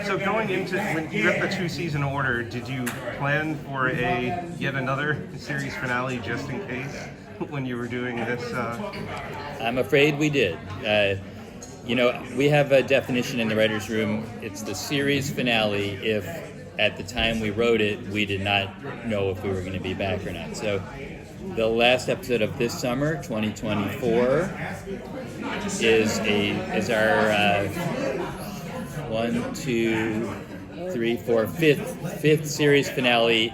So going into, when you got the 2-season order, did you plan for yet another series finale just in case when you were doing this? I'm afraid we did. We have a definition in the writer's room. It's the series finale if at the time we wrote it, we did not know if we were going to be back or not. So the last episode of this summer, 2024, is our 5th series finale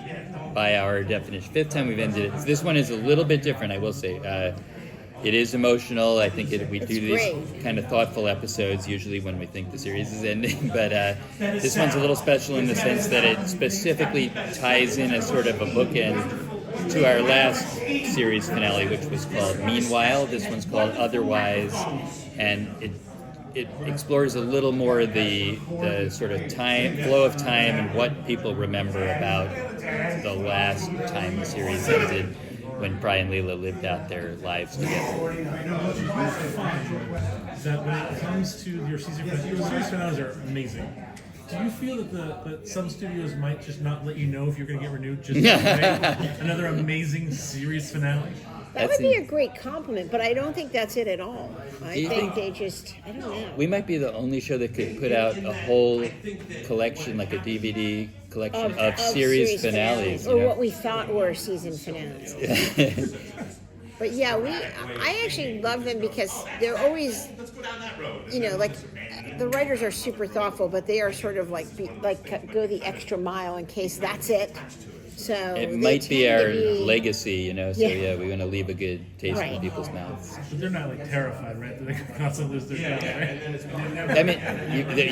by our definition. 5th time we've ended it. This one is a little bit different, I will say. It is emotional. I think we do these kind of thoughtful episodes usually when we think the series is ending. But this one's a little special in the sense that it specifically ties in as sort of a bookend to our last series finale, which was called Meanwhile. This one's called Otherwise, and it explores a little more the sort of flow of time and what people remember about the last time the series ended, when Brian and Leela lived out their lives together. That when it comes to your season finales are amazing. Do you feel that some studios might just not let you know if you're going to get renewed just to make another amazing series finale? That would be a great compliment, but I don't think that's it at all. I think they just, I don't know. We might be the only show that could put out a whole collection, like a DVD collection of series finales. Or what we thought were season finales. But yeah, I actually love them because they're always, like the writers are super thoughtful, but they are sort of like go the extra mile in case that's it. So it might be our legacy, So we want to leave a good taste in people's mouths. But they're not terrified, right? They're constantly lose their job, right? I mean,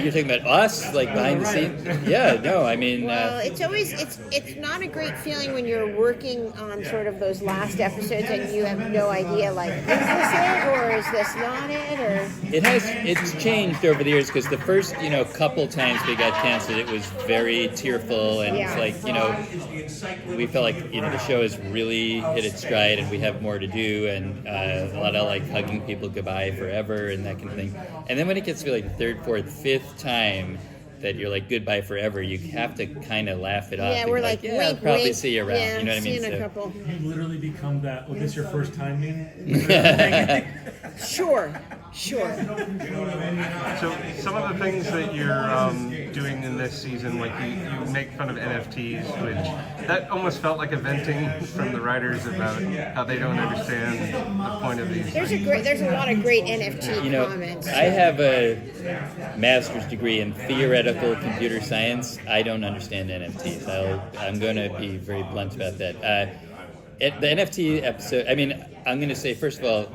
you're talking about us, behind the scenes. Yeah, no, I mean. Well, it's always it's not a great feeling when you're working on sort of those last episodes and you have no idea, is this it or is this not it or. It's changed over the years because the first couple times we got canceled, it was very tearful and it's we felt like the show has really hit its stride and we have more to do and a lot of hugging people goodbye forever and that kind of thing. And then when it gets to the 3rd, 4th, 5th time that you're good-bye forever, you have to kind of laugh it off. Yeah, we're wink, I'll probably see you around. Yeah, you know what I mean? See you in a couple. You literally become that. Was this your first time meeting? Sure. So some of the things that you're doing in this season, you make fun of NFTs, which that almost felt like a venting from the writers about how they don't understand the point of these. There's a lot of great NFT comments. I have a master's degree in theoretical computer science. I don't understand NFTs. I'm going to be very blunt about that. The NFT episode, I'm going to say, first of all,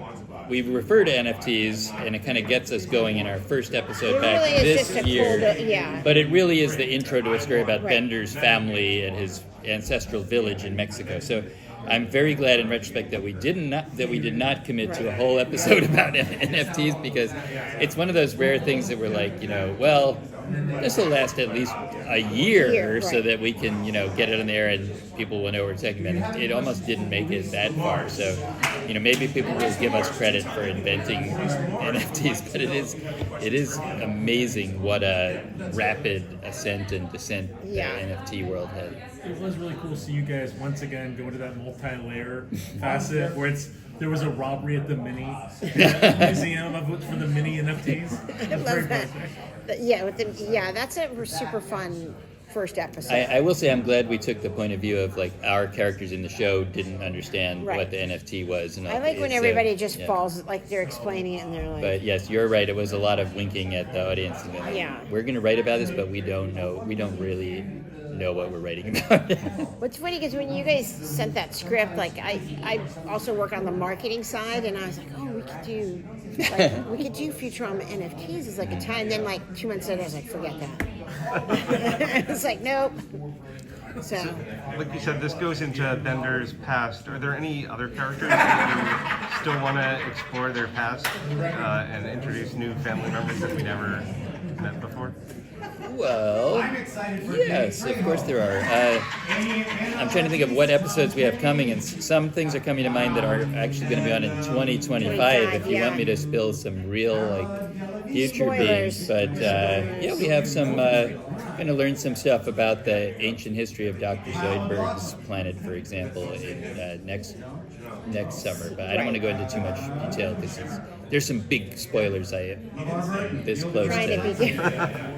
we refer to NFTs, and it kind of gets us going in our first episode this year. But it really is the intro to a story about Bender's family and his ancestral village in Mexico. So I'm very glad in retrospect that we did not commit to a whole episode about NFTs because it's one of those rare things that we're this will last at least a year so that we can, get it in there and people will know what we're talking about. It almost didn't make it that far. So, maybe people will give us credit for inventing NFTs, but it is amazing what a rapid ascent and descent the NFT world had. It was really cool to see you guys once again go into that multi-layer facet where there was a robbery at the mini museum for the mini NFTs. I love that. That's a super fun first episode. I will say I'm glad we took the point of view of our characters in the show didn't understand what the NFT was. And I like when everybody just falls, they're explaining it and they're like. But yes, you're right. It was a lot of winking at the audience. And we're going to write about this, but we don't know. We don't really know what we're writing about. What's funny is when you guys sent that script, I also work on the marketing side, and I was like, we could do Futurama NFTs as a tie. And then 2 months later, I was like, forget that. It's nope. So, like you said, this goes into Bender's past. Are there any other characters that you still want to explore their past and introduce new family members that we never met before? Well, yes, of course there are. I'm trying to think of what episodes we have coming, and some things are coming to mind that are actually going to be on in 2025. If you want me to spill some real future beings. But yeah, we have some. Going to learn some stuff about the ancient history of Dr. Zoidberg's planet, for example, in next summer. But I don't want to go into too much detail because there's some big spoilers. I am this close Trying to be to giving away.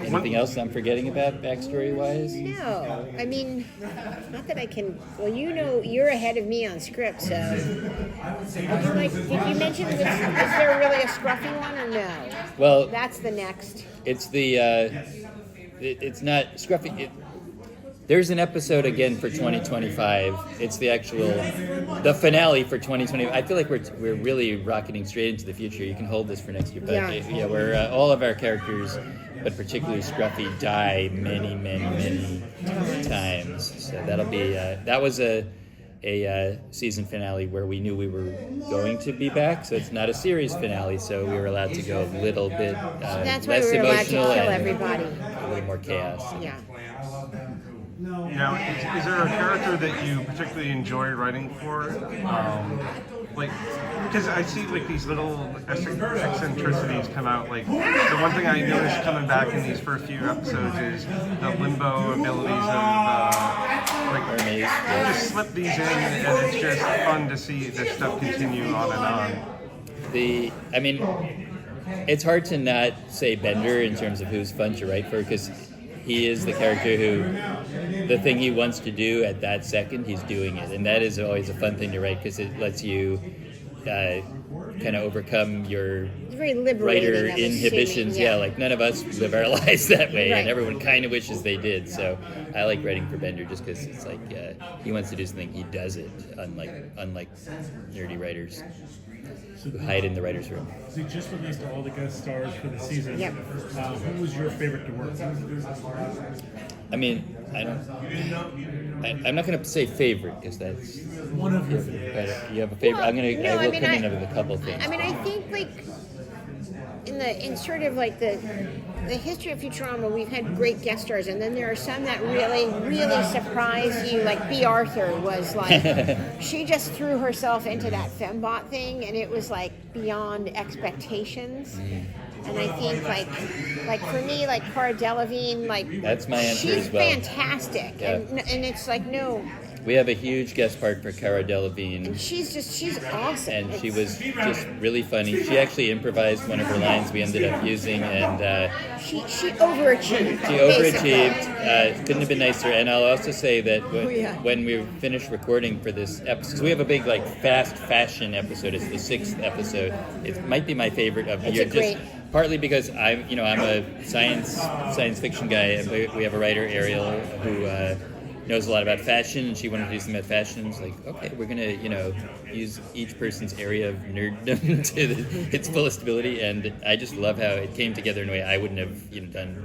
Anything else I'm forgetting about backstory-wise? No, I mean, not that I can. Well, you know, you're ahead of me on script, so. Did you mention is there really a Scruffy one or no? Well, That's the next. it's the it's not Scruffy. There's an episode again for 2025. It's the finale for 2020. I feel like we're really rocketing straight into the future. You can hold this for next year, but Yeah. we're all of our characters, but particularly Scruffy, die many times. So that'll be that was a season finale where we knew we were going to be back. So it's not a series finale. So we were allowed to go a little bit That's why less we were allowed to emotional kill and everybody. a little more chaos. Yeah. Now, is there a character that you particularly enjoy writing for? Like, because I see like these little eccentricities come out. Like, the one thing I noticed coming back in these first few episodes is the limbo abilities of like Mermaids, you just slip these in, and it's just fun to see this stuff continue on and on. I mean, it's hard to not say Bender in terms of who's fun to write for because he is the character who, the thing he wants to do at that second, he's doing it. And that is always a fun thing to write because it lets you kind of overcome your It's very liberating. writer I'm inhibitions. assuming, Yeah, like none of us live our lives that way, Right. and everyone kind of wishes they did. So I like writing for Bender just because it's like he wants to do something, he does it, unlike nerdy writers who hide in the writer's room. So you just released all the guest stars for the season. Yep. Who was your favorite to work with? I mean, I'm not going to say favorite because that's One of your favorites. but you have a favorite. Well, I will no, come in with a couple things. I mean, I think like in sort of like the history of Futurama, we've had great guest stars, and then there are some that really surprise you. Like B. Arthur was like, she just threw herself into that fembot thing, and it was like beyond expectations. And I think like for me, like Cara Delevingne, like That's my answer she's as well. fantastic, Yeah. and it's like no. We have a huge guest part for Cara Delevingne. She's awesome. And she was just really funny. She actually improvised one of her lines we ended up using, and she overachieved. she overachieved. Couldn't have been nicer. And I'll also say that when we finished recording for this episode, so we have a big like fast fashion episode. It's the 6th episode. It might be my favorite of the It's year. a great- Partly because I'm a science fiction guy, and we have a writer, Ariel, who knows a lot about fashion, and she wanted to do something about fashion. It's like, okay, we're gonna use each person's area of nerddom to its fullest ability, and I just love how it came together in a way I wouldn't have done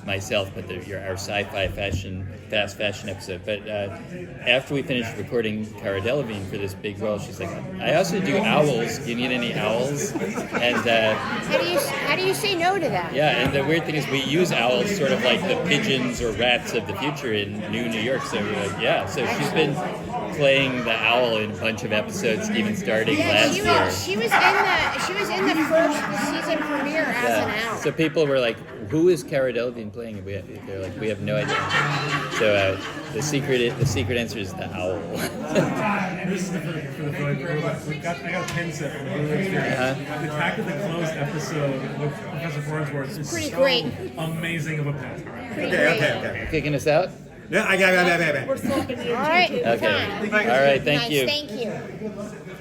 myself, but our sci-fi fast fashion episode. But after we finished recording Cara Delevingne for this big role, she's like, I also do owls. Do you need any owls? And How do you say no to that? yeah, and the weird thing is we use owls sort of like the pigeons or rats of the future in New York. So we're like, yeah. So she's been playing the owl in a bunch of episodes, even starting last year. She was in the first season premiere as an owl. So people were like, "Who is Cara Delevingne playing?" And they're like, "We have no idea." So the secret answer is the owl. This is for the Freud. I got a pin set from the Hulu experience. The Attack of the Clones episode with Professor Farnsworth is Pretty so great. amazing of a pen. Okay. Kicking us out. Yeah, I got it. All right. Okay. Fine. All right. Thank Nice, you. Thank you.